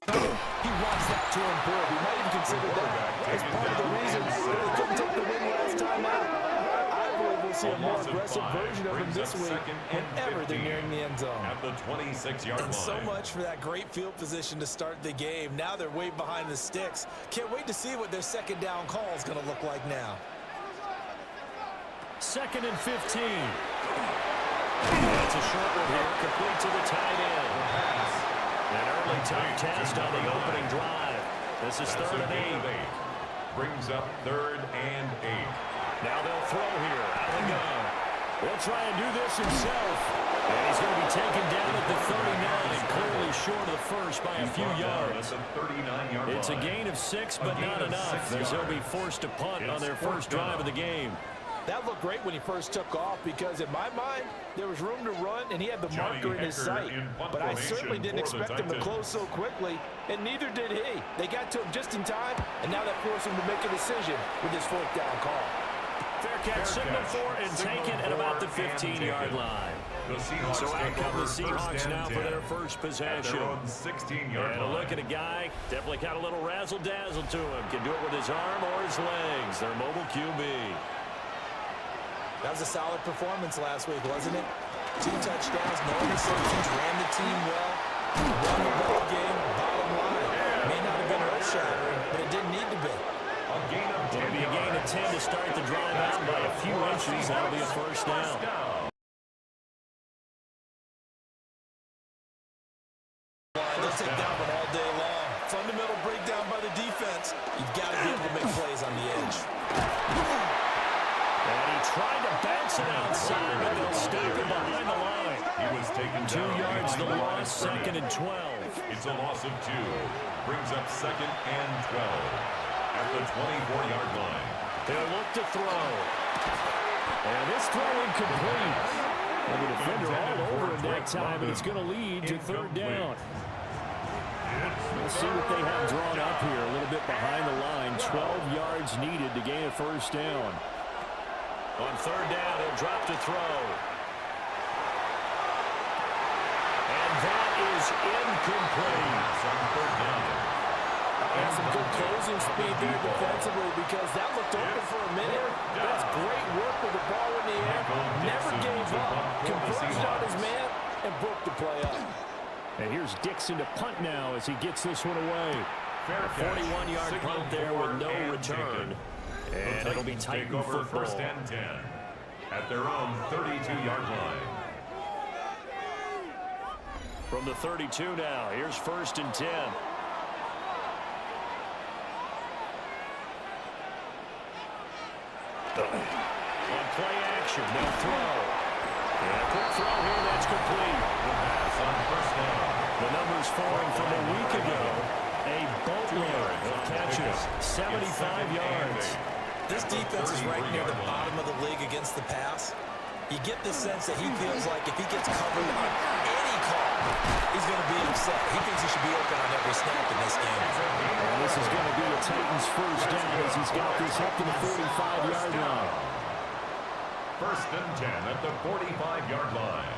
He wants that to him board. We might even consider that as part of the reason they couldn't take the win last time out. I believe we'll see a more aggressive version of him this week whenever they're nearing the end zone. At the 26-yard line. And so much for that great field position to start the game. Now they're way behind the sticks. Can't wait to see what their second down call is going to look like now. 2nd and 15. That's a short one here, complete to the tight end. An early tough test on the opening drive. This is 3rd and 8. Brings up 3rd and 8. Now they'll throw here. Out they go. He'll try and do this himself. And he's going to be taken down at the 39, clearly short of the first by a few yards. It's a gain of 6, but not enough, as they'll be forced to punt on their first drive of the game. That looked great when he first took off because, in my mind, there was room to run, and he had the marker in his sight. But I certainly didn't expect him to close so quickly, and neither did he. They got to him just in time, and now that forced him to make a decision with his 4th down call. Fair catch signal for and taken at about the 15-yard line. So out come the Seahawks now for their first possession. And a look at a guy, definitely got a little razzle-dazzle to him. Can do it with his arm or his legs. Their mobile QB. That was a solid performance last week, wasn't it? 2 touchdowns, no interceptions, ran the team well, won the ball game, bottom line. May not have been earth-shattering, but it didn't need to be. It'll be a gain of 10 to start the drive out by a few inches. That'll be a first down. They'll take that one all day long. Fundamental breakdown by the defense. You've got to be able to make plays on the edge. And he tried to bounce it outside, but they'll stack him behind the line. He was taken 2 yards the loss, 2nd and 12. It's a loss of 2. Brings up 2nd and 12. At the 24-yard line. They'll look to throw. And this throw incomplete. And the defender all over him that time, and it's going to lead to 3rd down. We'll see what they have drawn up here. A little bit behind the line. 12 yards needed to gain a first down. On 3rd down, he'll drop to throw. And that is incomplete. And some good closing speed there defensively because that looked open for a minute. That's great work with the ball in the air. Never gave up. Converged on his man and broke the play up. And here's Dixon to punt now as he gets this one away. A 41-yard punt there with no return. And it'll be Titan football. First and 10 at their own 32-yard line. From the 32 now, here's first and 10. On play action, they'll throw. And a quick throw here, that's complete. The pass on first down. The numbers falling from a week ago. A boatload of catches, 75 yards. This defense is right near the bottom of the league against the pass. You get the sense that he feels like if he gets covered on any call, he's going to be upset. He thinks he should be open on every snap in this game. And this is going to be a Titans first down as he's got this up to the 45-yard line. First and 10 at the 45-yard line.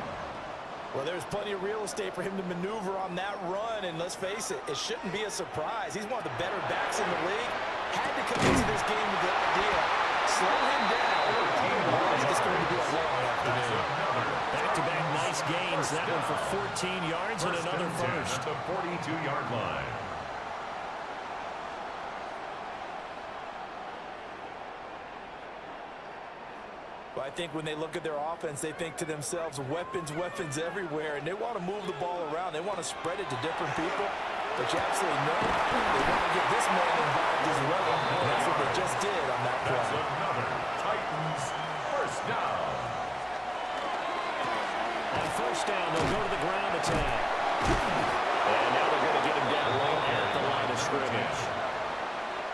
Well, there's plenty of real estate for him to maneuver on that run, and let's face it, it shouldn't be a surprise. He's one of the better backs in the league. Had to come into this game with the idea, slow him down. It's going to be a long afternoon. Back-to-back nice gains. That one for 14 yards and another first. At the 42-yard line. But I think when they look at their offense, they think to themselves, weapons, weapons everywhere, and they want to move the ball around. They want to spread it to different people. But you absolutely know they want to get this man involved as well. And that's what they just did on that play. That's another Titans first down. On first down, they'll go to the ground attack. And now they're going to get him down low at the line of scrimmage.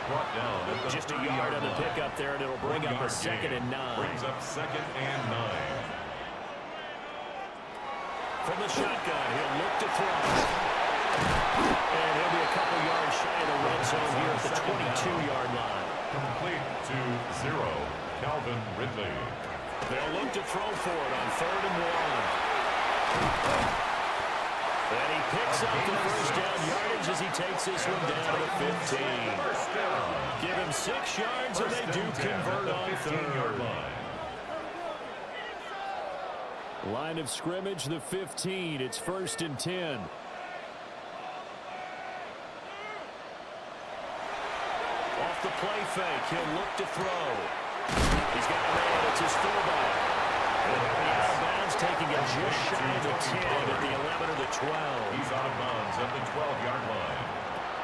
Brought down at the Just a yard on the pickup there, and it'll bring up a second and 9. Brings up second and 9. From the shotgun, he'll look to throw. And he'll be a couple yards shy of the red zone here at the 22-yard line. Complete to 0, Calvin Ridley. They'll look to throw for it on 3rd and 1. And he picks up the first down yardage as he takes this one down to the 15. Give him 6 yards and they do convert on 3rd. Line of scrimmage, the 15. It's 1st and 10. Off the play fake, he'll look to throw. He's got a man, it's his fullback. And out of bounds, taking it just shy of the 10 at the 11 or the 12. He's out of bounds at the 12-yard line.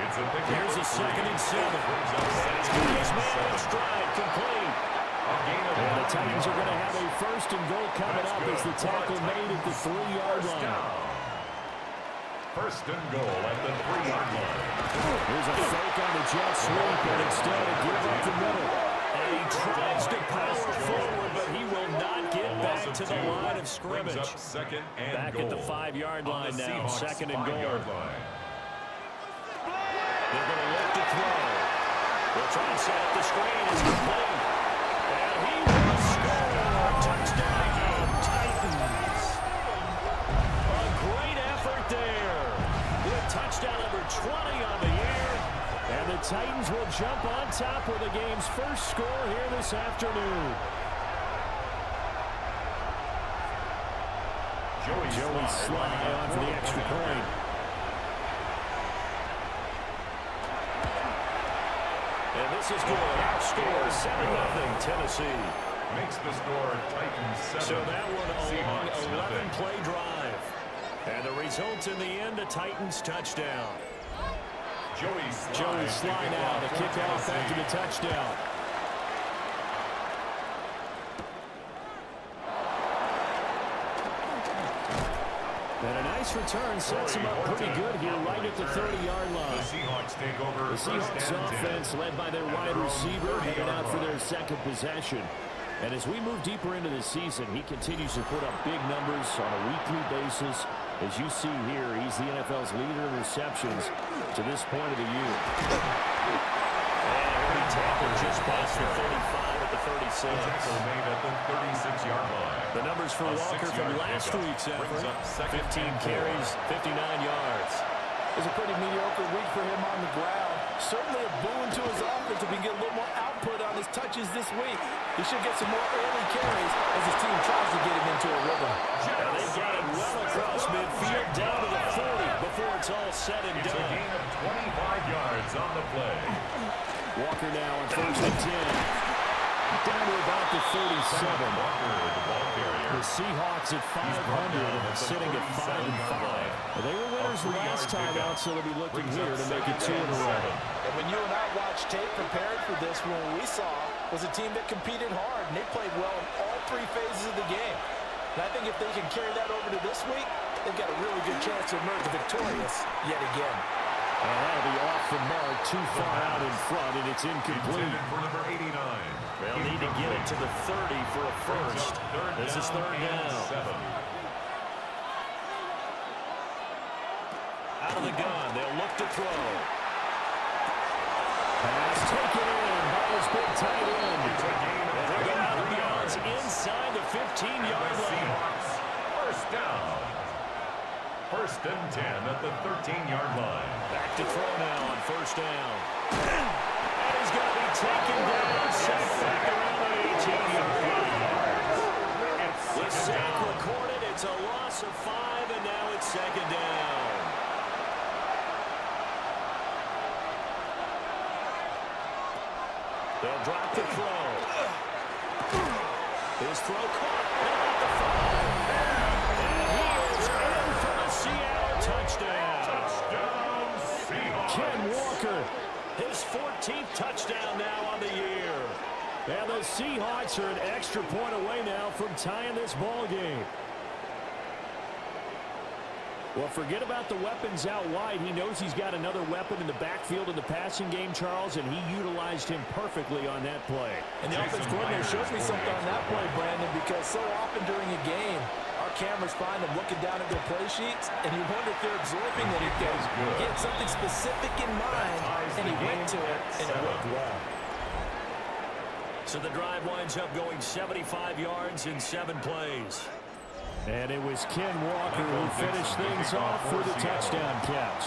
It's a big Here's a 2nd and 7. He's man on stride, complete. And the Titans are going to have a 1st and goal coming up as the tackle made at the 3-yard line. 1st and goal at the 3-yard line. Here's a fake on the jet sweep, and instead of give up the middle. And he tries to power forward, but he will not get back to the line of scrimmage. Back at the 5-yard line now, 2nd and goal. They're going to look to throw. They'll try and set up the screen. It's complete. And he will score. Touchdown, Titans. A great effort there. With touchdown number 20 on the year. And the Titans will jump on top with the game's first score here this afternoon. Joey Sly on for the extra point. And this is good. Our score 7-0 Tennessee. Makes the score Titans 7. So that one a long Seahawks 11-play drive. And the result in the end, a Titans touchdown. Joey Sly now to kick off after the touchdown. And a nice return sets him up pretty good here right at the 30-yard line. The Seahawks take over. The Seahawks offense led by their wide receiver heading out for their second possession. And as we move deeper into the season, he continues to put up big numbers on a weekly basis. As you see here, he's the NFL's leader in receptions to this point of the year. And he tackled just past the 35 at the 36. 6. Made at the 36-yard line. The numbers for Walker from last week's effort: 15 carries, 59 yards. It was a pretty mediocre week for him on the ground. Certainly a boon to his offense if he can get a little more output on his touches this week. He should get some more early carries as his team tries to get him into a rhythm. And they got it well across midfield down to the 40 before it's all said and done. It's a gain of 25 yards on the play. Walker now on 1st and 10. Down to about the 37. The Seahawks at 500 and sitting at 5-5. They were winners last time out, so they'll be looking here to make it 2 in a row. And when you and I watched tape prepared for this, what we saw was a team that competed hard, and they played well in all 3 phases of the game. And I think if they can carry that over to this week, they've got a really good chance to emerge victorious yet again. And that'll be off the mark, too far out in front, and it's incomplete. For number 89. They'll need to get it to the 30 for a first. This is 3rd down. 7. Out of the gun, they'll look to throw. Pass taken in by his big tight end. And they're going out of bounds inside the 15-yard line. First down. 1st and 10 at the 13-yard line. Back to throw now on 1st down. And he's going to be taken down. Sacked back around the 18-yard line. The sack recorded. It's a loss of 5, and now it's 2nd down. They'll drop the throw. His throw caught. At the 5. And he is in for the Seattle touchdown. Touchdown, Seahawks. Ken Walker, his 14th touchdown now on the year. And the Seahawks are an extra point away now from tying this ball game. Well, forget about the weapons out wide. He knows he's got another weapon in the backfield in the passing game, Charles, and he utilized him perfectly on that play. And the offense coordinator shows me something on that play, Brandon, because so often during a game, our cameras find them looking down at their play sheets, and you wonder if they're absorbing anything. He had something specific in mind, and he went to it, and it worked well. So the drive winds up going 75 yards in 7 plays. And it was Ken Walker who finished things off for the touchdown catch.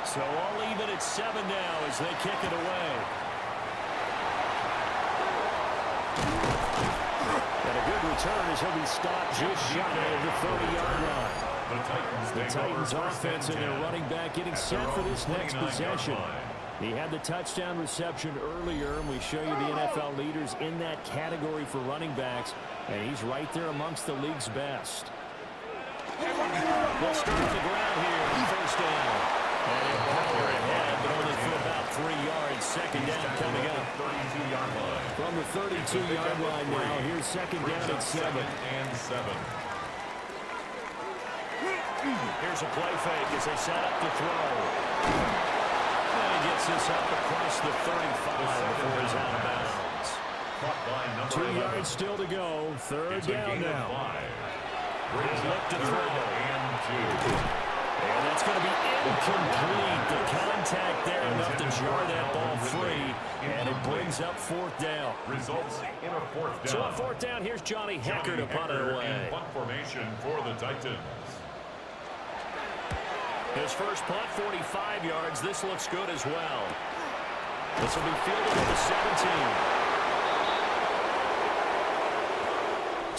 So all even at 7 now as they kick it away. And a good return as he'll be stopped just shy of the 30-yard line. The Titans offense and their running back getting set for this next possession. He had the touchdown reception earlier, and we show you the NFL leaders in that category for running backs, and he's right there amongst the league's best. They'll start the ground here on 1st down. And Walker ahead, but only for about 3 yards. 2nd down coming up. 32-yard line. From the 32-yard line now, here's 2nd down at 7. And 7. Here's a play fake as they set up to throw. And he gets this up across the 35 before he's out of bounds. 2 yards still to go. 3rd down now. Look to throw. And that's going to be incomplete. The contact there enough to jar that ball free. And it brings up 4th down. Results in a 4th down. So on 4th down, here's Johnny Hecker to punt it away. Punt formation for the Titans. His first punt, 45 yards. This looks good as well. This will be fielded at the 17.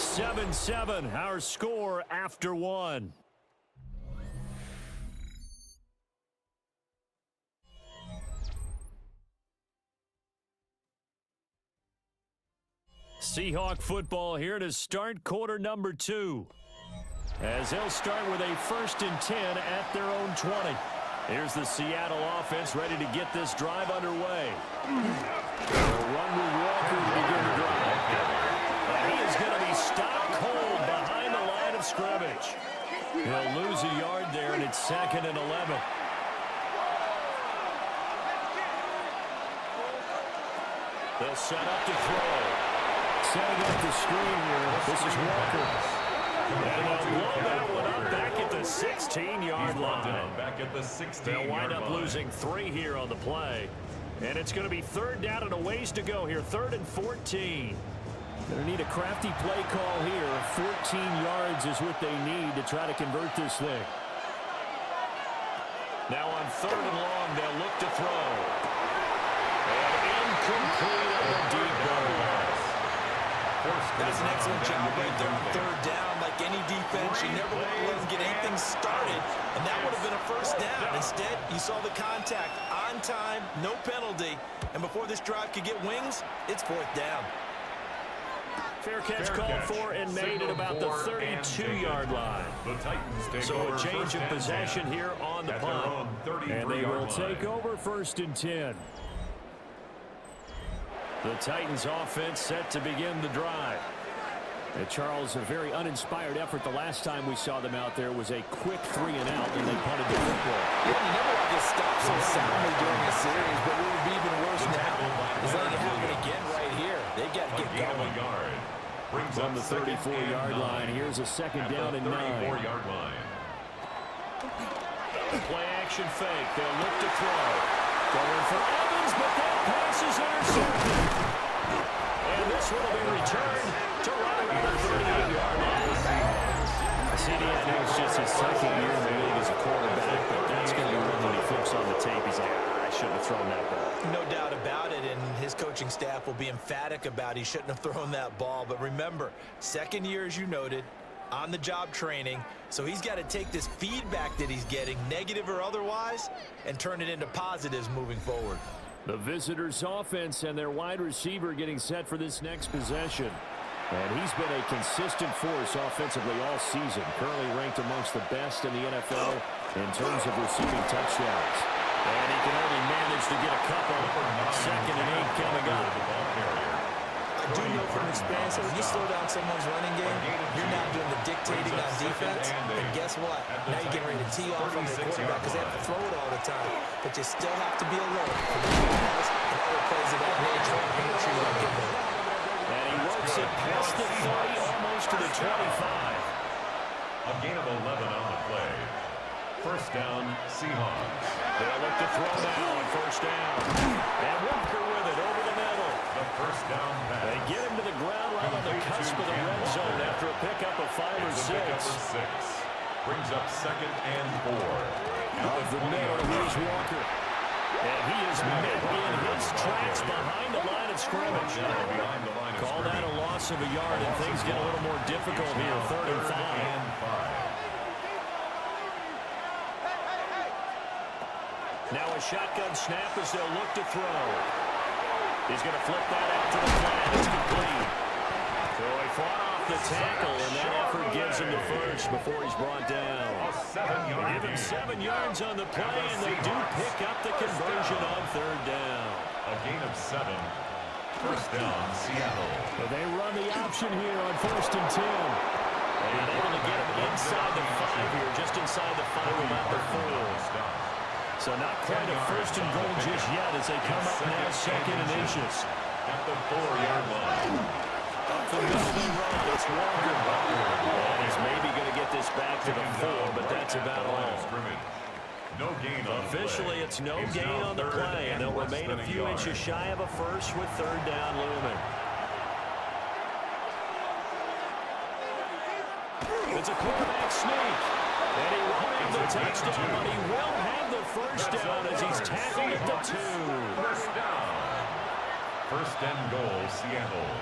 7-7, our score after 1. Seahawk football here to start quarter number 2. As they'll start with a 1st and 10 at their own 20. Here's the Seattle offense ready to get this drive underway. They'll run with Walker to begin the drive. And he is going to be stopped cold behind the line of scrimmage. He'll lose a yard there, and it's 2nd and 11. They'll set up to throw. Setting up the screen here. This is Walker. And they'll blow that one up back at the 16-yard line. Back at the 16-yard They'll wind up line. losing 3 here on the play. And it's going to be 3rd down and a ways to go here. 3rd and 14. Going to need a crafty play call here. 14 yards is what they need to try to convert this thing. Now on 3rd and long, they'll look to throw. And incomplete on the deep ball. That's an excellent job right there on 3rd down. Like any defense, you never want to let them get anything started, and that would have been a 1st down. Instead, you saw the contact on time, no penalty, and before this drive could get wings, it's 4th down. Fair catch called for and made at about the 32-yard line. So a change of possession here on the punt. And they will take over 1st and 10. The Titans offense set to begin the drive. And Charles, a very uninspired effort the last time we saw them out there was a quick 3 and out, and they punted the football. Yeah, you never want to get stopped so soundly during a series, but what would be even worse now is letting it happen again right here. They've got to get going. From the 34-yard line, here's a 2nd down and 9. Play action fake. They'll look to throw. Going for Evans, but that pass is intercepted. And this one will be returned to right around the 38-yard line. CD, I know it's just his 2nd year in the league as a quarterback, but that's going to be when he flips on the tape. He's like, I shouldn't have thrown that ball. No doubt about it, and his coaching staff will be emphatic about he shouldn't have thrown that ball. But remember, 2nd year, as you noted, on-the-job training, so he's got to take this feedback that he's getting, negative or otherwise, and turn it into positives moving forward. The visitors' offense and their wide receiver getting set for this next possession. And he's been a consistent force offensively all season, currently ranked amongst the best in the NFL in terms of receiving touchdowns. And he can only manage to get a couple. 2nd and 8 coming up. I do know from experience that when you slow down someone's running game, you're not doing the dictating on defense. And guess what? Now you're getting ready to tee off on the quarterback because they have to throw it all the time. But you still have to be alert for the balls and other plays of that nature to make sure you don't get there. And he works it past the 30, almost to the 25. A gain of 11 on the play. 1st down, Seahawks. They'll look to throw now on 1st down. And Walker with it over the middle. The 1st down pass. They get him to the ground right on the cusp of the red zone after a pickup of 5 or 6. Brings up 2nd and 4. Off the middle, here's Walker. And he is met in his tracks behind the line of scrimmage. Call that a loss of a yard, and things get a little more difficult here. 3rd and 5. Now a shotgun snap as they'll look to throw. He's going to flip that out to the flat. It's complete. So he fought off the tackle, and that effort gives him the 1st before he's brought down. Give him 7 yards on the play, and they do pick up the conversion on 3rd down. A gain of 7. 1st down, Seattle. But they run the option here on 1st and 10. And able to get him inside the 5 here, just inside the 5 about the 4. So not quite a 1st and goal just yet as they come up now 2nd and inches. At the 4-yard line. Up the middle they run. It's Walker. And he's maybe going to get this back to the 4, but that's about all. No gain on Officially, it's no gain on the play, and they'll remain a few inches shy of a 1st with 3rd down looming. It's a quarterback sneak. And he won't have the touchdown, but he will have the 1st down as he's tackled at the 2. 1st down. 1st and goal, Seattle.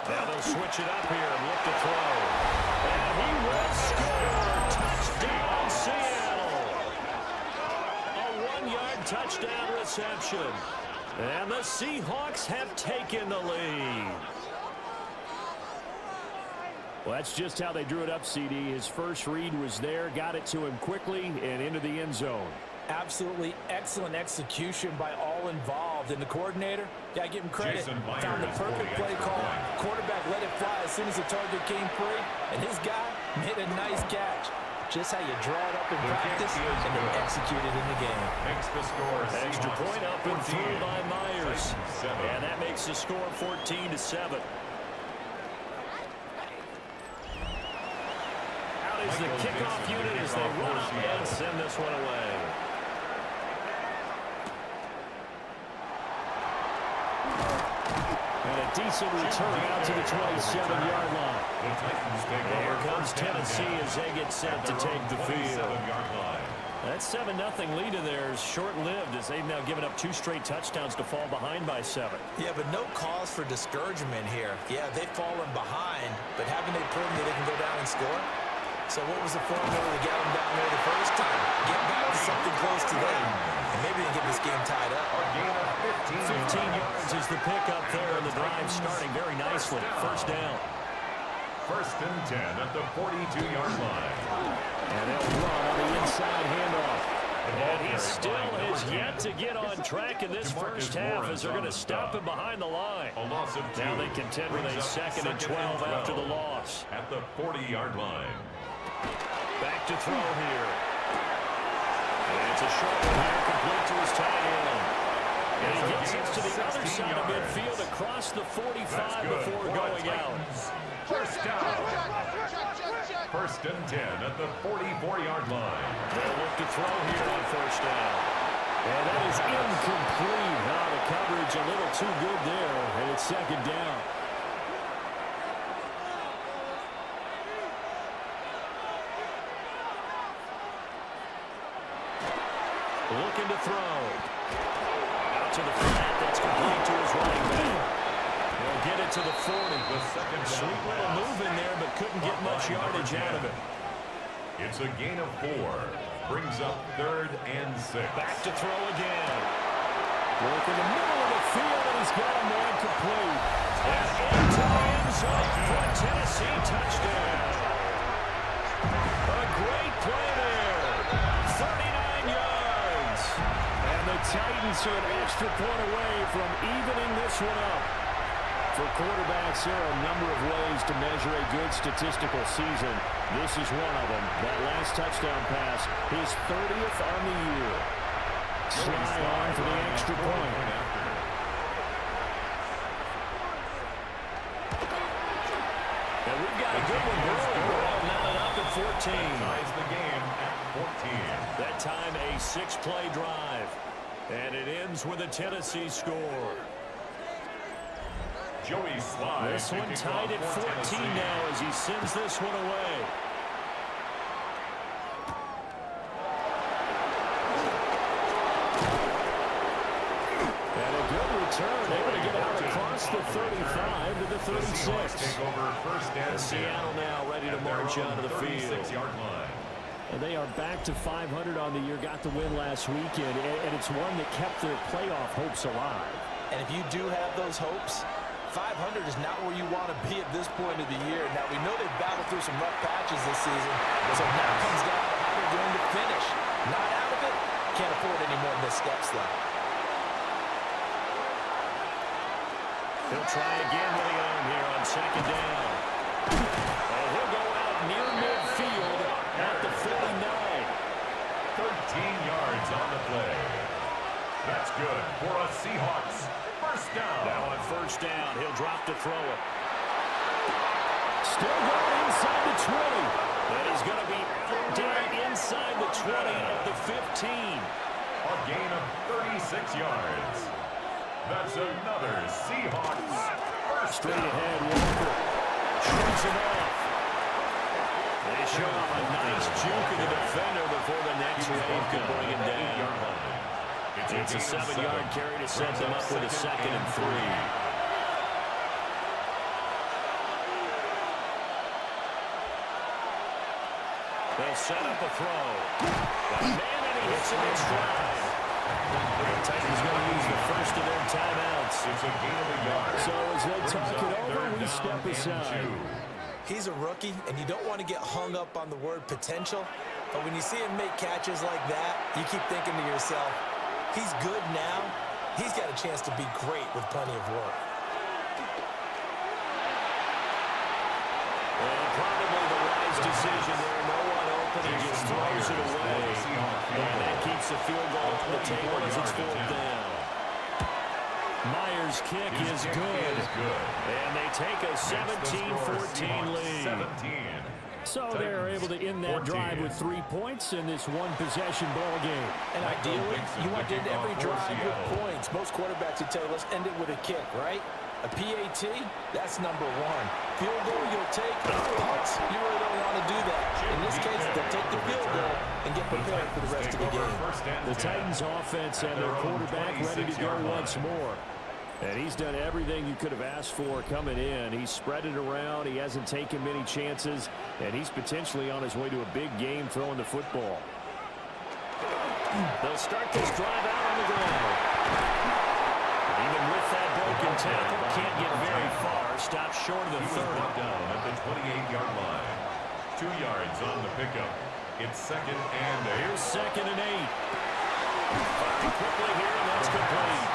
Now they'll switch it up here and look to throw. And he will score. Touchdown, Seattle. A 1-yard touchdown reception. And the Seahawks have taken the lead. Well, that's just how they drew it up, CD. His first read was there, got it to him quickly, and into the end zone. Absolutely excellent execution by all involved. And the coordinator, got to give him credit, found the perfect play call. Quarterback let it fly as soon as the target came free, and his guy made a nice catch. Just how you draw it up in practice and then execute it in the game. Makes the score. Extra point up and through by Myers. And that makes the score 14-7. Out is the kickoff unit as they run up and send this one away. a decent return out to the 27-yard line. The Titans take over. Here comes Tennessee as they get set to take the field. 27-yard line. That 7-0 lead of theirs short-lived as they've now given up 2 straight touchdowns to fall behind by 7. Yeah, but no cause for discouragement here. Yeah, they've fallen behind, but haven't they proven that they can go down and score? So what was the formula to get them down there the first time? Get back to something close to them, and maybe they get this game tied up. A gain of 15 yards is the pickup there, and the drive starting very nicely. First down. First and 10 at the 42-yard line. And they'll run on the inside handoff. And he still has yet to get on track in this first half as they're going to stop him behind the line. A loss of 2. Now they contend with a second and 12 after the loss. At the 40-yard line. Back to throw here. And it's a short one here, complete to his tight end. And he gets us to the other side of midfield across the 45 before going out. First down. First and 10 at the 44-yard line. They'll look to throw here on first down. And that is incomplete. Now the coverage a little too good there, and it's second down. Looking to throw. Out to the flat. That's complete to his running back. He'll get it to the 40. The second Sweet little move in there, but couldn't get much yardage out of it. It's a gain of 4. Brings up 3rd and 6. Back to throw again. Work in the middle of the field, and he's got a man complete. And into the end zone for a Tennessee touchdown. A great play there. 39 yards. And the Titans are an extra point away from evening this one up. For quarterbacks, there are a number of ways to measure a good statistical season. This is one of them. That last touchdown pass, his 30th on the year. Sly on for the extra point. And we've got a good one going. We're mounted up at 14. Ties the game at 14. That time a 6-play drive. And it ends with a Tennessee score. Joey Sly. This one tied at 14 now as he sends this one away. And a good return, able to get out across the 35 to the 36. Take over first and Seattle now ready to march out of the field. 36-yard line. And they are back to 500 on the year, got the win last weekend, and it's one that kept their playoff hopes alive. And if you do have those hopes, 500 is not where you want to be at this point of the year. Now, we know they've battled through some rough patches this season, so now it comes down to how they're going to finish. Not out of it, can't afford any more missteps, though. He'll try again with the arm here on second down. And he'll go out near midfield at the 49. 13 yards on the play. That's good for a Seahawks. First down. Now on first down, he'll drop to throw it. Still going inside the 20. That is going to be down inside the 20 at the 15. A gain of 36 yards. That's another Seahawks first Straight down. ahead, Walker. Shoots it off. They show off a nice juke of the defender before the next wave could bring him down. It's a 7-yard carry to set them up with a second and 3. They'll set up a throw. Man, and he hits it in stride. The Titans going to use the first of their timeouts. It's a gain of a yard. So as they talk it over, we step aside. He's a rookie, and you don't want to get hung up on the word potential, but when you see him make catches like that, you keep thinking to yourself, he's good now. He's got a chance to be great with plenty of work. Well, probably the wise decision there. No one open and just throws it away. And that keeps the field goal on the table as it's 4th down. Myers' kick is good. And they take a 17-14 lead. So they're able to end that drive with 3 points in this one-possession ball game. And ideally, you want to end every drive with points. Most quarterbacks would tell you, let's end it with a kick, right? A PAT, that's number one. Field goal you'll take. Punts, you really don't want to do that. In this case, they'll take the field goal and get prepared for the rest of the game. The Titans offense and their quarterback ready to go once more. And he's done everything you could have asked for coming in. He's spread it around. He hasn't taken many chances. And he's potentially on his way to a big game throwing the football. They'll start this drive out on the ground. Even with that broken tackle, can't get very far. Stops short of the 30. Down at the 28-yard line. 2 yards on the pickup. It's second and 8. Here's second and 8. Firing quickly here, and that's complete.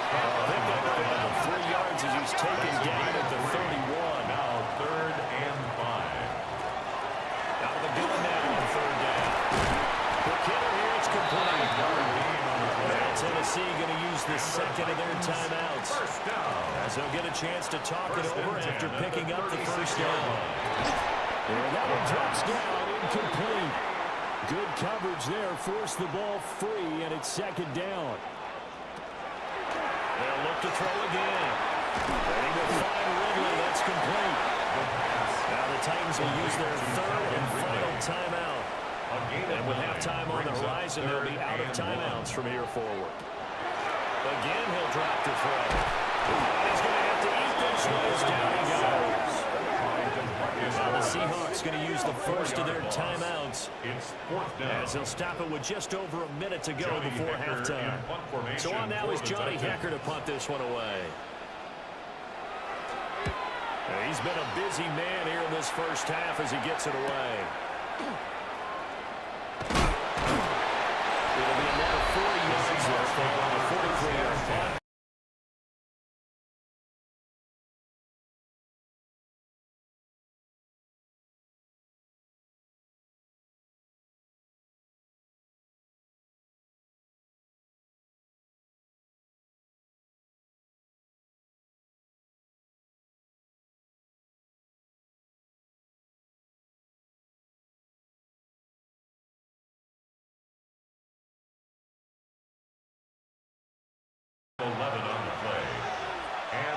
Picked up about 3 yards as he's taken down at the 31. Now third and 5. Out of the gun now on third down. The killer here, it's complete. Now Tennessee going to use the second of their timeouts. First down. As they'll get a chance to talk it over after picking up the first down. And that one drops down, incomplete. Good coverage there, forced the ball free, and it's second down. They'll look to throw again. Ready to find Ridley, that's complete. Now the Titans will use their third and final timeout. And with halftime on the horizon, they'll be out of timeouts from here forward. Again, he'll drop to throw. He's going to have to eat this one. Down he goes. Now the Seahawks going to use the first of their timeouts. It's fourth down. As they'll stop it with just over a minute to go before halftime. So on now is Johnny Hekker to punt this one away. He's been a busy man here in this first half as he gets it away. It'll be another 40 yards there for a 43-yard punt.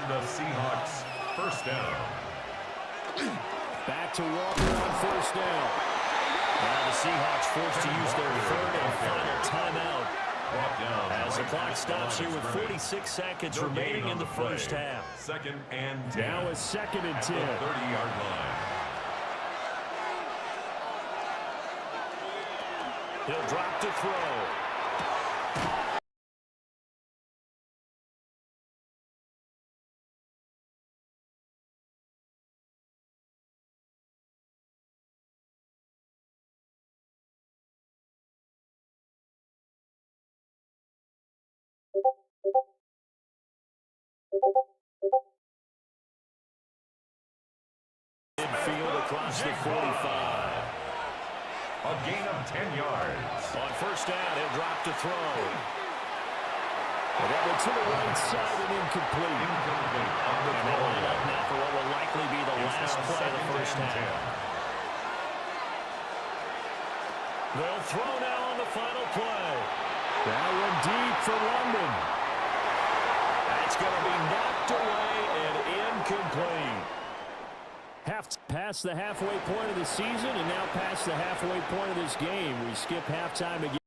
The Seahawks first down. Back to Walker on first down. Now the Seahawks forced to use their third and final timeout. As the clock stops here with 46 seconds remaining in the first half. Second and 10. Now a second and 10. 30-yard line. He'll drop to throw. Midfield across the 45. A gain of 10 yards. On first down, he'll drop to throw. And that one to the right side and incomplete. And they'll line up now for what will likely be the last play of the first half. They'll throw now on the final play. That one deep for London. That's going to be knocked away and incomplete. Past the halfway point of the season and now past the halfway point of this game. We skip halftime again.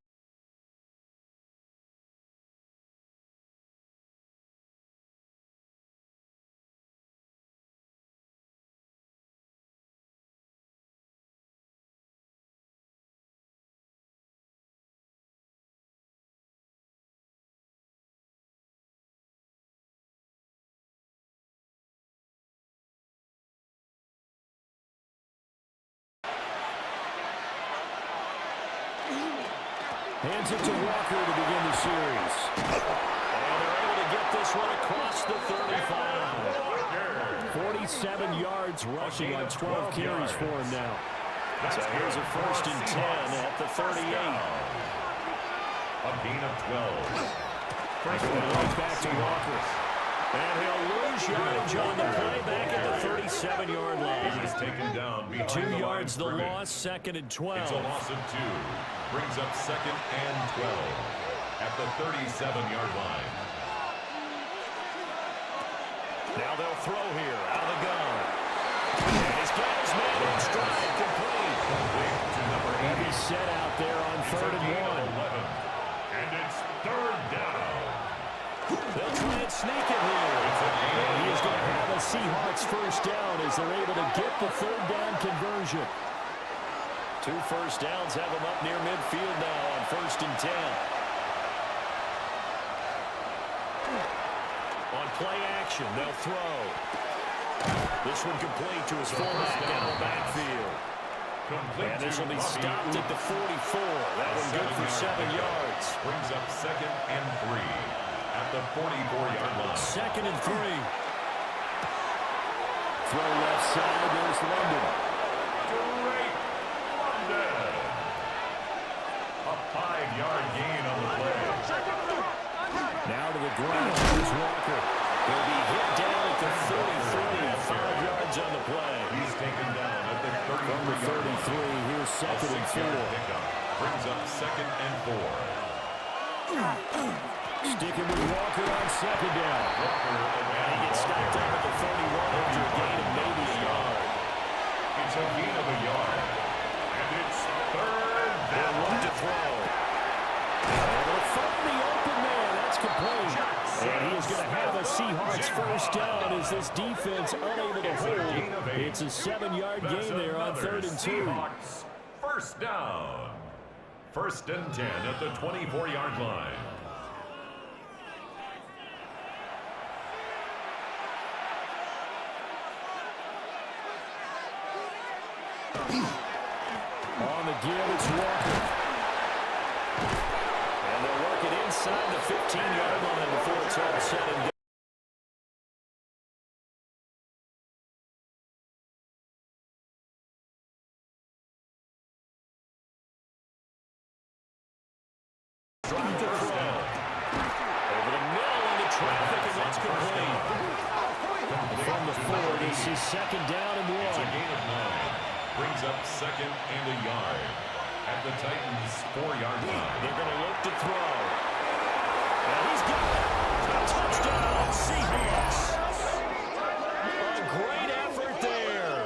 Hands it to Walker to begin the series. And they're able to get this one across the 35. 47 yards rushing on 12 carries for him now. So here's a first and 10 at the 38. A gain of 12. First one back to Walker. And he'll lose yardage on the play back at the 37-yard line. He's taken down behind 2 yards the loss, second and 12. It's a loss of 2. Brings up second and 12 at the 37-yard line. Now they'll throw here out of the gun. And he's got his man in stride, complete. Heavy set out there on 3rd and 1. And it's 3rd down. They'll try and sneak it here. And he is going to have a Seahawks first down as they're able to get the 3rd down conversion. 2 first downs have them up near midfield now on 1st and 10. On play action, they'll throw. This one complete to his fullback out of the backfield. And this will be stopped at the 44. That one good for 7 yards. Brings up 2nd and 3 at the 44-yard line. 2nd and 3. Throw left side. There's London. Great London. A 5-yard gain on the play. Now to the ground. Here's Walker. He'll be hit down at the 33. 5 yards on the play. He's taken down at the 33. Here's 2nd and 4. Brings up 2nd and 4. Sticking with Walker on 2nd down. And he gets stopped down at the 31 after a gain of maybe a yard. It's a gain of a yard. And it's 3rd down. One to throw. And they'll find the open man. That's complete. And he is going to have a Seahawks first down as this defense unable to hold. It's a 7-yard gain there on 3rd and 2. Seahawks first down. 1st and 10 at the 24-yard line. On the give, it's Walker. And they'll work it inside the 15-yard line before it's all said and done. Drop the throw. Over the middle into traffic, and that's complete. From the 40, this is 2nd down and 1. It's a gain of 9. Brings up 2nd and a yard at the Titans' 4-yard line. They're going to look to throw. And he's got it. Touchdown, Seahawks. A great effort there.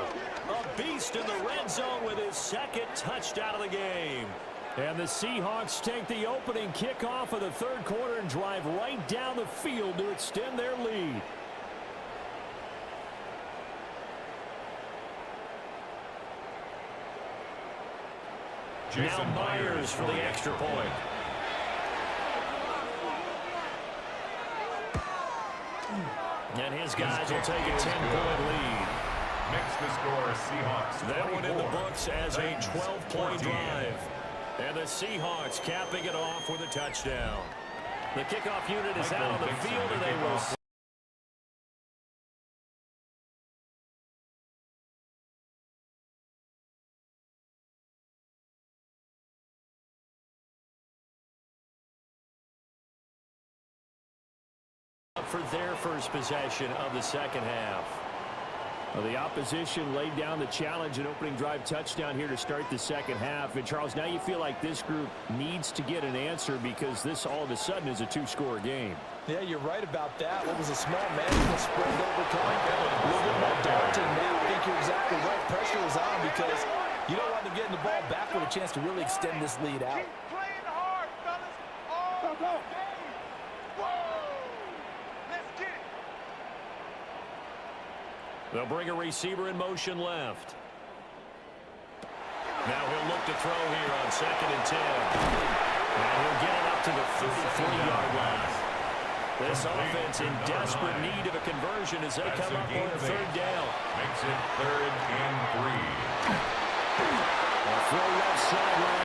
A beast in the red zone with his 2nd touchdown of the game. And the Seahawks take the opening kickoff of the 3rd quarter and drive right down the field to extend their lead. Now Myers for the extra point. And his guys will take a 10-point lead. Makes the score Seahawks 24. That one in the books as a 12-point drive. And the Seahawks capping it off with a touchdown. The kickoff unit is out on the field, and they will for their first possession of the 2nd half. Well, the opposition laid down the challenge, an opening drive touchdown here to start the 2nd half. And, Charles, now you feel like this group needs to get an answer because this all of a sudden is a 2-score game. Yeah, you're right about that. What was a small management spread overtime? A little bit more daunting now. I think you're exactly right. Pressure is on because you don't want them getting the ball back with a chance to really extend this lead out. Keep playing hard, fellas. All game. Whoa! Let's get it. They'll bring a receiver in motion left. Now he'll look to throw here on 2nd and 10. And he'll get it up to the 33-yard line. This offense in desperate need of a conversion as they come up on 3rd down. Makes it 3rd and 3. A throw left sideline.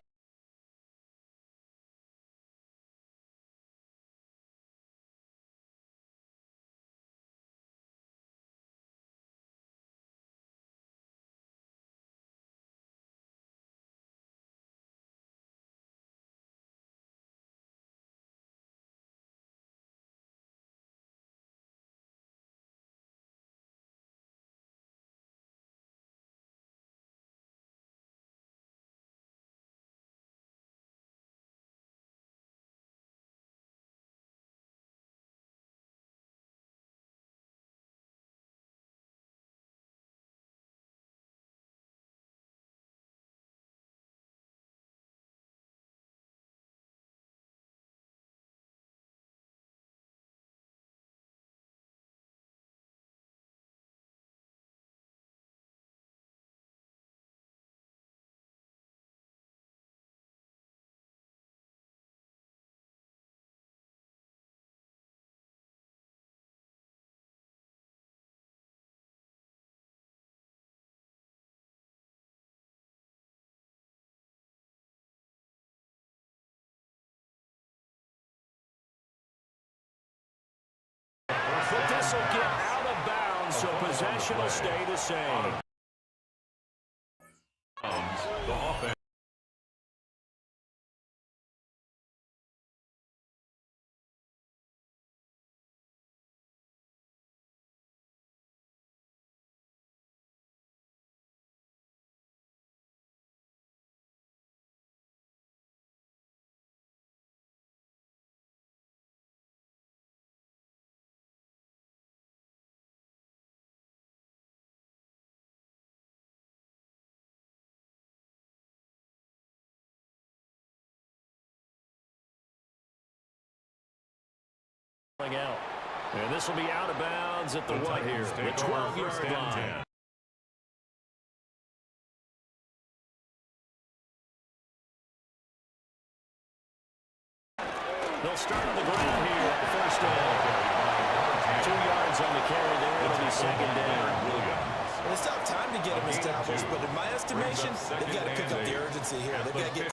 this will get out of bounds, so possession will stay the same. The offense. Out. And this will be out of bounds at the what here? The 12-yard line. They'll start on the ground here at the first down. 2 yards on the carry there. It'll be second down. Well, they still have time to get him established, but in my estimation, they've got to pick up the urgency here. They've got to get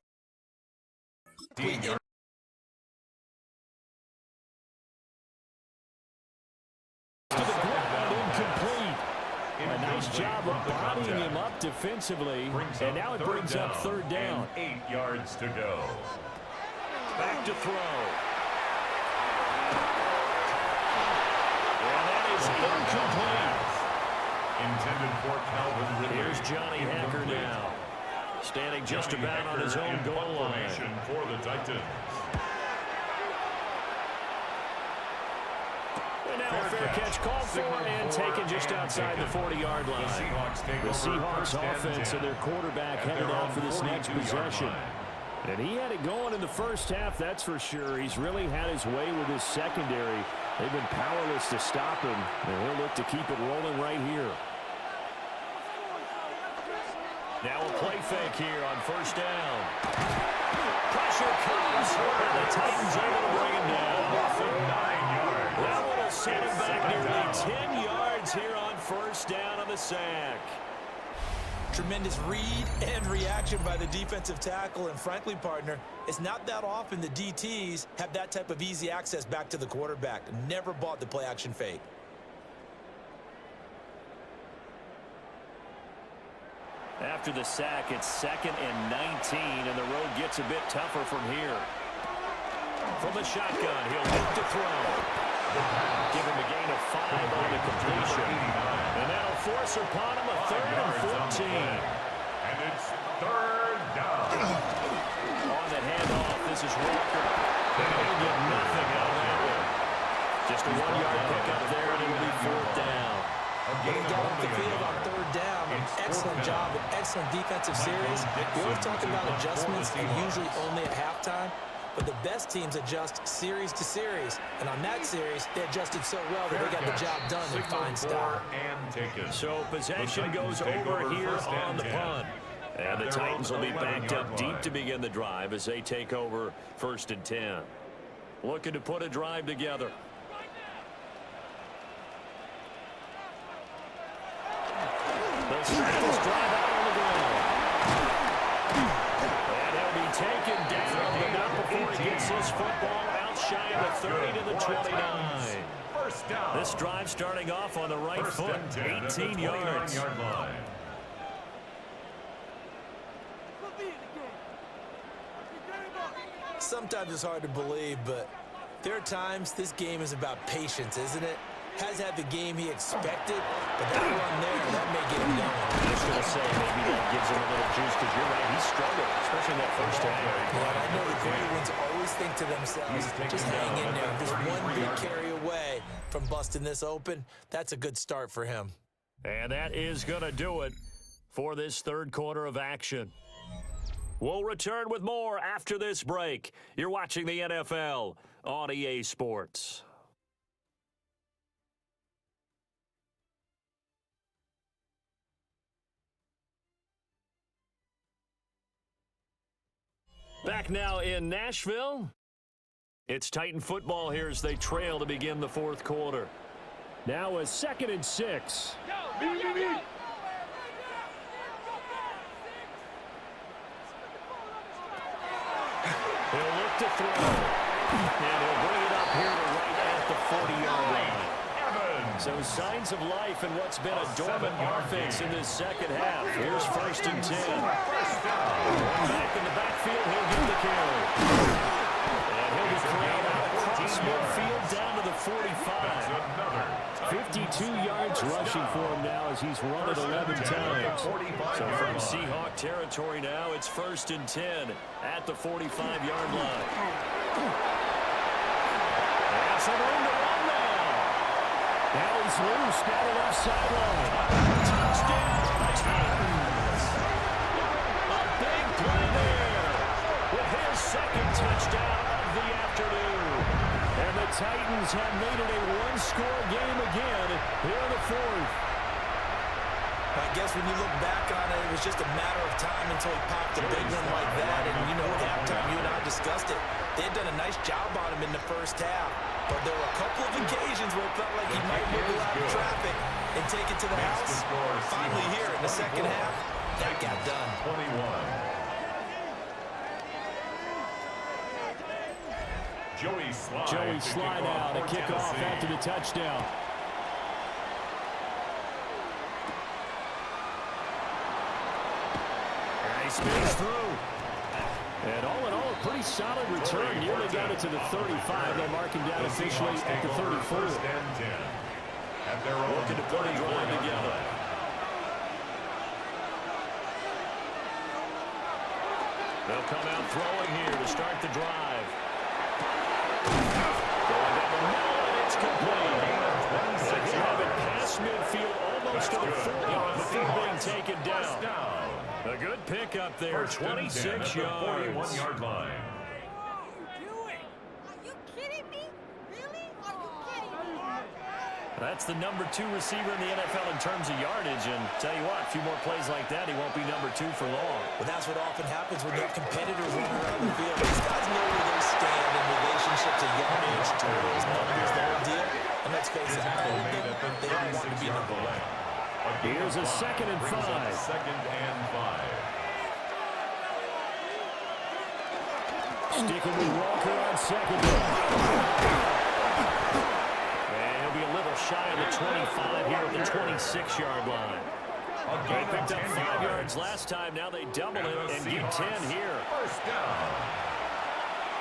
a nice job of bodying him up defensively, and now it brings up third down. 8 yards to go. Back to throw. And that is incomplete. Intended for Calvin Ridley. Here's Johnny Hacker now, standing just about on his own goal line. For the Titans. And now a fair catch called for and taken just outside the 40-yard line. The Seahawks offense and their quarterback headed out for this next possession. And he had it going in the first half, that's for sure. He's really had his way with his secondary. They've been powerless to stop him, and he'll look to keep it rolling right here. Now a play fake here on first down. Pressure comes, and the Titans able to bring him down. That one will set him back nearly 10 yards here on first down on the sack. tremendous read and reaction by the defensive tackle. And frankly, partner, it's not that often the DTs have that type of easy access back to the quarterback. Never bought the play action fake. After the sack, it's 2nd and 19, and the road gets a bit tougher from here. From the shotgun, he'll look to throw. Give him a gain of 5 on the completion. And that'll force upon him a 3rd and 14. And it's 3rd down. On the handoff, this is Walker. And he'll get nothing out of that one. Just a 1-yard pickup there, and it'll be 4th down. When he got off the field on 3rd down, an excellent job, an excellent defensive series. We always talk about adjustments, and usually only at halftime. But the best teams adjust series to series. And on that series, they adjusted so well that they got the job done in fine style. So possession goes over here on the punt. And the Titans will be backed up deep to begin the drive as they take over 1st and 10. Looking to put a drive together. They'll start this drive out on the ground. And he'll be taken down, but not before he gets this football out shy of the 30 to the 29. This drive starting off on the right foot, 18 yards. Sometimes it's hard to believe, but there are times this game is about patience, isn't it? Has had the game he expected, but that run there, that may get him going. I was going to say, maybe that gives him a little juice, because you're right, he struggled, especially in that first half. Yeah, and I know the great ones always think to themselves, just hang in there. Just one big carry away from busting this open. That's a good start for him. And that is going to do it for this 3rd quarter of action. We'll return with more after this break. You're watching the NFL on EA Sports. Back now in Nashville. It's Titan football here as they trail to begin the 4th quarter. Now a 2nd and 6. Go. He'll look to throw. And he'll bring it up here to right at the 40-yard line. So signs of life in what's been a dormant offense in this second half. Here's 1st and 10. Back in the backfield, he'll get the carry. And he'll be carried out across midfield down to the 45. 52 yards rushing for him now as he's run it 11 times. So from Seahawk territory now, it's 1st and 10 at the 45-yard line. And some room to run now. Now he's loose down the left sideline. Touchdown, Titans. A big play there with his 2nd touchdown of the afternoon. And the Titans have made it a one-score game again here in the 4th. I guess when you look back on it, it was just a matter of time until he popped a big one like that. And, you know, at halftime, you and I discussed it. They had done a nice job on him in the first half. But there were a couple of occasions where it felt like he might wiggle out of traffic and take it to the house. Finally here in the second half, that got done. 21. Joey Slide out, a kickoff after the touchdown. And he spins through. And all in all, a pretty solid return. Nearly got it to the 35. They'll mark him down officially at the 34. At their own looking to put a drive together. They'll come out throwing here to start the drive. Going down the middle, and it's complete. They have it past midfield, almost to the 40 before being taken down. A good pickup there, 26 yards. 41-yard line. That's the number 2 receiver in the NFL in terms of yardage. And tell you what, a few more plays like that, he won't be number 2 for long. Well, that's what often happens when you have competitors running around the field. These guys know where they stand in relationship to yardage, totals, numbers, the whole deal. And let's face it, I don't think they don't want to be number 1. Here's a 2nd and 5. 2nd and 5. Sticking with Walker on 2nd down. A little shy of the 25 here at the 26-yard line. They picked up 5 yards last time. Now they double it and get 10 here. First down.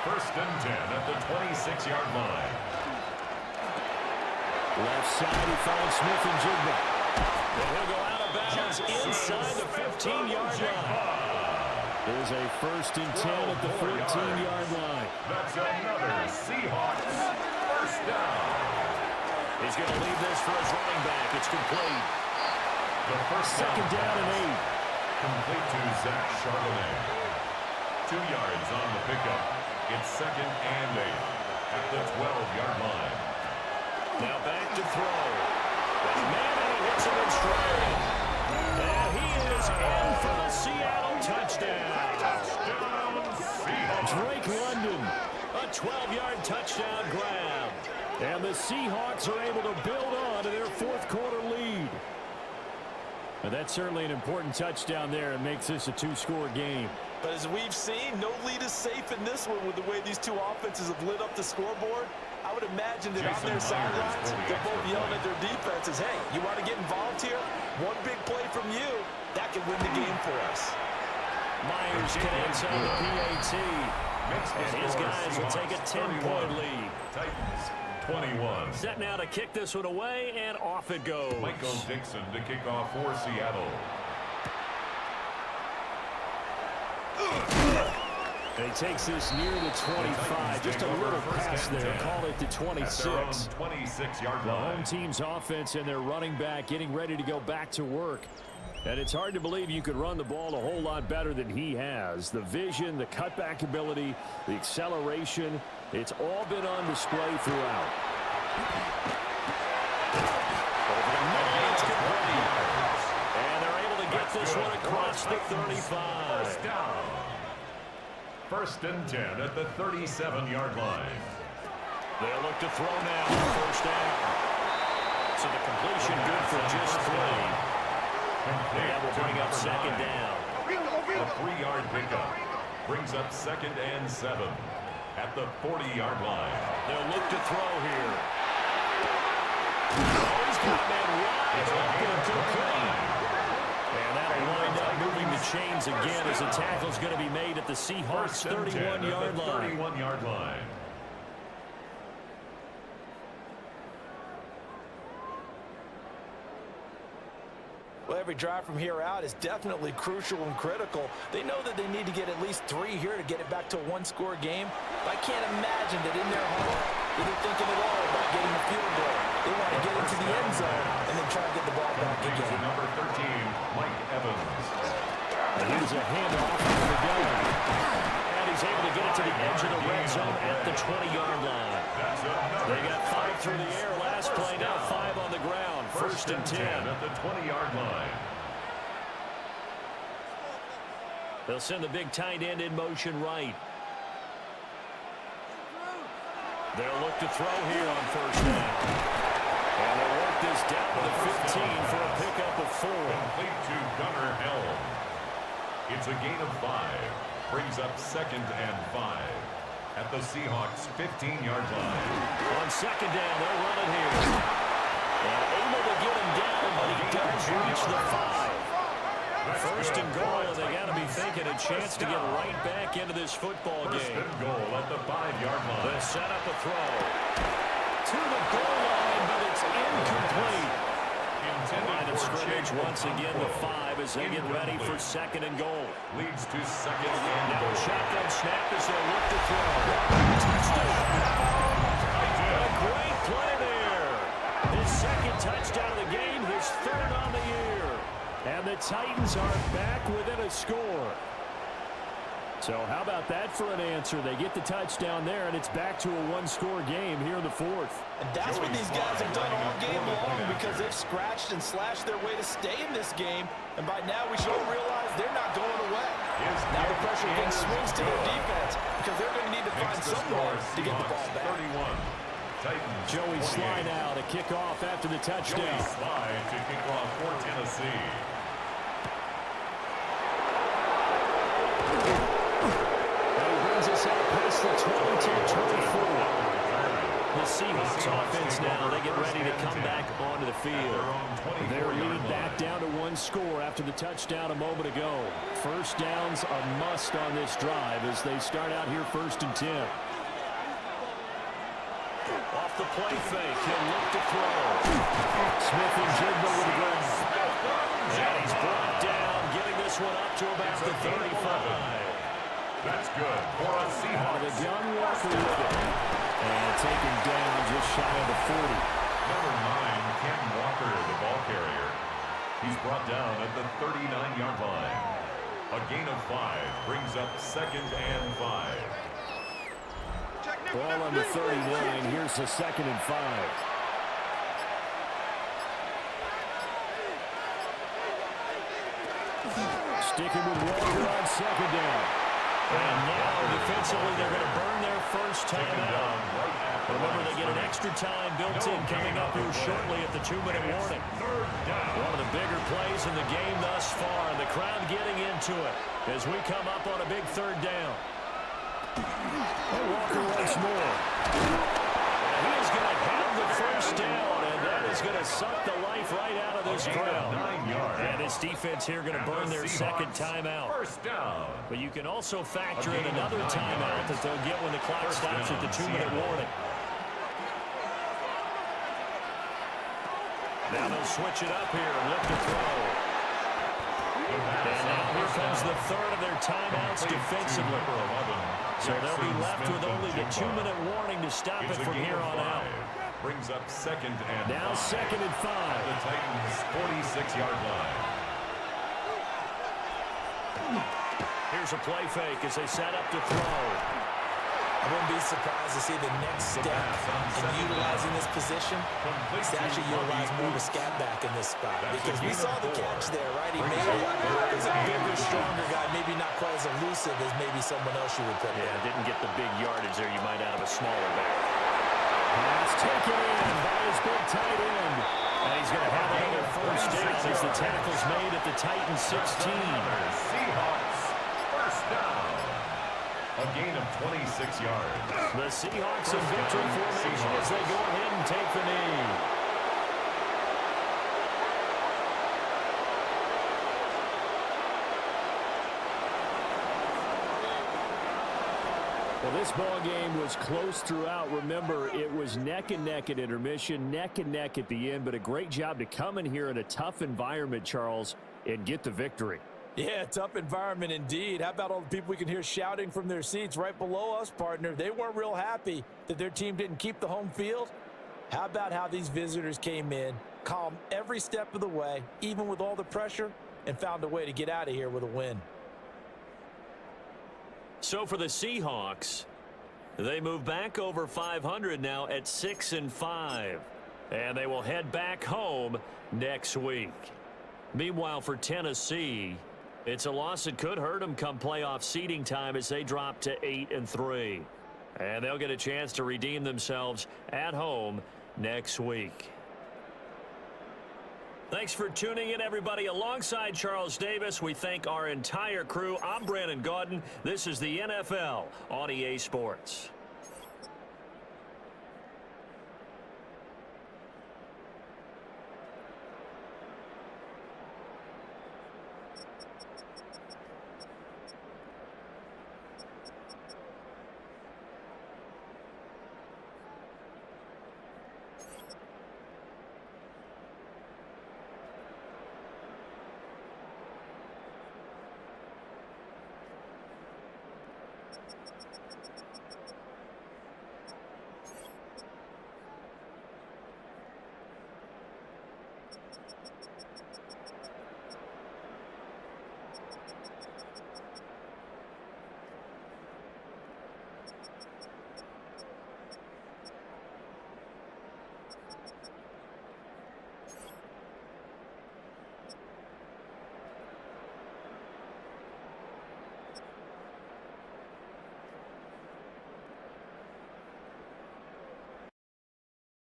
1st and 10 at the 26-yard line. Left side, he finds Smith and Jigba. And he'll go out of bounds inside the 15-yard line. There's a 1st and 10 at the 14-yard line. That's another Seahawks first down. He's going to leave this for his running back. It's complete. The first 2nd down and 8. Complete to Zach Charbonnet. 2 yards on the pickup. It's 2nd and 8 at the 12-yard line. Now back to throw. And Manning hits him in stride. And he is in for the Seattle touchdown. Drake London. A 12-yard touchdown grab. And the Seahawks are able to build on to their 4th quarter lead. And that's certainly an important touchdown there and makes this a 2-score game. But as we've seen, no lead is safe in this one with the way these two offenses have lit up the scoreboard. I would imagine that on their sidelines, they're both yelling at their defenses, hey, you want to get involved here? One big play from you, that could win the game for us. Myers connects on the PAT. And his guys will take a 10-point lead. Titans 21. Set now to kick this one away, and off it goes. Michael Dixon to kick off for Seattle. He takes this near the 25. Just a little pass there. Call it the 26. 26-yard The line. home team's offense and their running back getting ready to go back to work. And it's hard to believe you could run the ball a whole lot better than he has. The vision, the cutback ability, the acceleration, it's all been on display throughout. Over the middle, it's complete. And they're able to get this one across the 35. First down. 1st and 10 at the 37-yard line. They'll look to throw now. 1st down. So the completion good for just 3. That will bring up 2nd down. A 3-yard pickup brings up 2nd and 7 at the 40-yard line. They'll look to throw here. Oh, he's He's got men wide open and complete. And that'll wind up moving the chains again as the tackle's going to be made at the Seahawks 31-yard line. 31-yard line. Well, every drive from here out is definitely crucial and critical. They know that they need to get at least 3 here to get it back to a one-score game. But I can't imagine that in their huddle, they're thinking at all about getting a field goal. They want to get into the end zone and then try to get the ball back again. Number 13, Mike Evans. And here's a handoff from the gun. And he's able to get it to the edge of the red zone at the 20-yard line. They got 5 through the air last play, now 5 on the ground. First and 10 at the 20-yard line. They'll send the big tight end in motion right. They'll look to throw here on first down. And they'll work this down to the 15 for a pickup of 4. Complete to Gunnar Helm. It's a gain of 5. Brings up 2nd and 5 at the Seahawks 15-yard line. On second down, they'll run it here. And able to get him down, but he does reach the 5. First and goal, and they got to be thinking a chance to get right back into this football game. First and goal at the 5-yard line. They'll set up a throw to the goal line, but it's incomplete. Line of scrimmage once again with 5 as they get ready for second and goal. Leads to second and Now goal. a shotgun snap as they look to throw. Touchdown! A great play there. His second touchdown of the game, his 3rd on the year. And the Titans are back within a score. So how about that for an answer? They get the touchdown there, and it's back to a one-score game here in the 4th. And that's what these guys have done all game long because they've scratched and slashed their way to stay in this game. And by now we should all realize they're not going away. Now the pressure again swings to their defense because they're going to need to find some way to get the ball back. 31. Titans, Joey Sly now to kick off after the touchdown. Joey Sly to kick off for Tennessee. Us out past the 22-24. The Seahawks offense now, they get ready to come back onto the field. They're leading back down to 1 score after the touchdown a moment ago. First down's a must on this drive as they start out here 1st and 10. Off the play fake, he'll look to throw. Smith and Jigba with the grab. And he's brought down, getting this one up to about the 35. That's good for a Seahawks. The gun Walker with it. And taken down just shy of the 40. Number 9, Ken Walker, the ball carrier. He's brought down at the 39-yard line. A gain of 5 brings up 2nd and 5. Ball on the 39. Here's the 2nd and 5. Sticking with Walker on second down. And now defensively they're going to burn their first timeout. Remember, they get an extra time built in coming up here shortly at the 2-minute warning. One of the bigger plays in the game thus far, and the crowd getting into it as we come up on a big 3rd down. And Walker once more. And he is going to have the first down, and that is going to suck the life right out of this crowd. And this defense here going to burn their 2nd timeout. First down. But you can also factor in another timeout that they'll get when the clock stops at the 2-minute warning. Now they'll switch it up here and look to throw. And now here comes the 3rd of their timeouts defensively. So they'll be left with only the 2-minute warning to stop it from here on out. Brings up 2nd and 5. Now 2nd and 5. The Titans 46-yard line. Here's a play fake as they set up to throw. I wouldn't be surprised to see the next step in utilizing this position is to actually utilize more of a scat back in this spot. Because we saw the catch there, right? He made it. He's a bigger, stronger guy, maybe not quite as elusive as maybe someone else you would put there. Yeah, didn't get the big yardage there you might out of a smaller back. Pass taken in by his big tight end. And he's going to have another first down as the tackle's made at the Titans 16. Seahawks first down. A gain of 26 yards. The Seahawks in victory formation as they go ahead and take the knee. Well, this ball game was close throughout. Remember, it was neck and neck at intermission, neck and neck at the end, but a great job to come in here in a tough environment, Charles, and get the victory. Yeah, tough environment indeed. How about all the people we can hear shouting from their seats right below us, partner? They weren't real happy that their team didn't keep the home field. How about how these visitors came in, calm every step of the way, even with all the pressure, and found a way to get out of here with a win. So for the Seahawks, they move back over 500 now at 6-5. And they will head back home next week. Meanwhile, for Tennessee, it's a loss that could hurt them come playoff seeding time as they drop to 8-3. And they'll get a chance to redeem themselves at home next week. Thanks for tuning in, everybody. Alongside Charles Davis, we thank our entire crew. I'm Brandon Gaudin. This is the NFL on EA Sports.